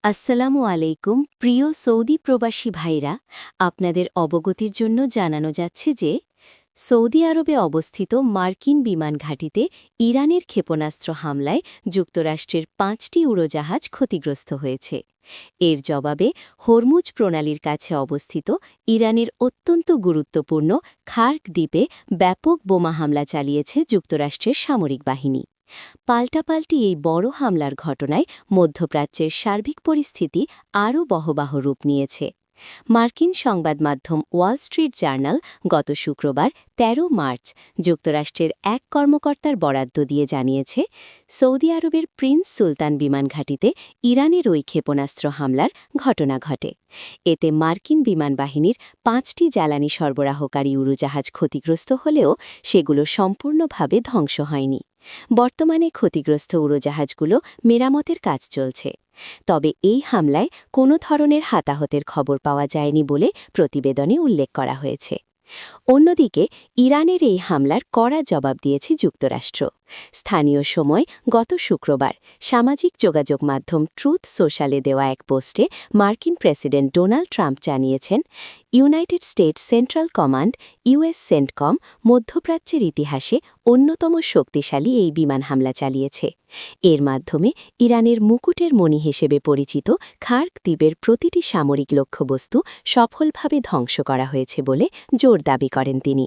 আসসালামু আলাইকুম প্রিয় সৌদি প্রবাসী ভাইরা, আপনাদের অবগতির জন্য জানানো যাচ্ছে যে সৌদি আরবে অবস্থিত মার্কিন বিমান ঘাঁটিতে ইরানের ক্ষেপণাস্ত্র হামলায় যুক্তরাষ্ট্রের ৫টি উড়োজাহাজ ক্ষতিগ্রস্ত হয়েছে। এর জবাবে হরমুজ প্রণালীর কাছে অবস্থিত ইরানের অত্যন্ত গুরুত্বপূর্ণ খার্ক দ্বীপে ব্যাপক বোমা হামলা চালিয়েছে যুক্তরাষ্ট্রের সামরিক বাহিনী। পাল্টাপাল্টি এই বড় হামলার ঘটনায় মধ্যপ্রাচ্যের সার্বিক পরিস্থিতি আরও বহবাহ রূপ নিয়েছে। মার্কিন সংবাদ মাধ্যম ওয়াল স্ট্রিট জার্নাল গত শুক্রবার ১৩ মার্চ যুক্তরাষ্ট্রের এক কর্মকর্তার বরাদ্দ দিয়ে জানিয়েছে, সৌদি আরবের প্রিন্স সুলতান বিমান ঘাঁটিতে ইরানের ওই ক্ষেপণাস্ত্র হামলার ঘটনা ঘটে। এতে মার্কিন বিমান বাহিনীর ৫টি জ্বালানি সরবরাহকারী উড়োজাহাজ ক্ষতিগ্রস্ত হলেও সেগুলো সম্পূর্ণভাবে ধ্বংস হয়নি। বর্তমানে ক্ষতিগ্রস্ত উড়োজাহাজগুলো মেরামতের কাজ চলছে। তবে এই হামলায় কোনো ধরনের হতাহতের খবর পাওয়া যায়নি বলে প্রতিবেদনে উল্লেখ করা হয়েছে। অন্যদিকে ইরানের এই হামলার কড়া জবাব দিয়েছে যুক্তরাষ্ট্র। স্থানীয় সময় গত শুক্রবার সামাজিক যোগাযোগ মাধ্যম ট্রুথ সোশ্যালে দেওয়া এক পোস্টে মার্কিন প্রেসিডেন্ট ডোনাল্ড ট্রাম্প জানিয়েছেন, United states central command US CENTCOM মধ্যপ্রাচ্যের ইতিহাসে অন্যতম শক্তিশালী এই বিমান হামলা চালিয়েছে। এর মাধ্যমে ইরানের মুকুটের মণি হিসেবে পরিচিত খার্ক দ্বীপের প্রতিটি সামরিক লক্ষ্যবস্তু সফলভাবে ধ্বংস করা হয়েছে বলে জোর দাবি করেন তিনি।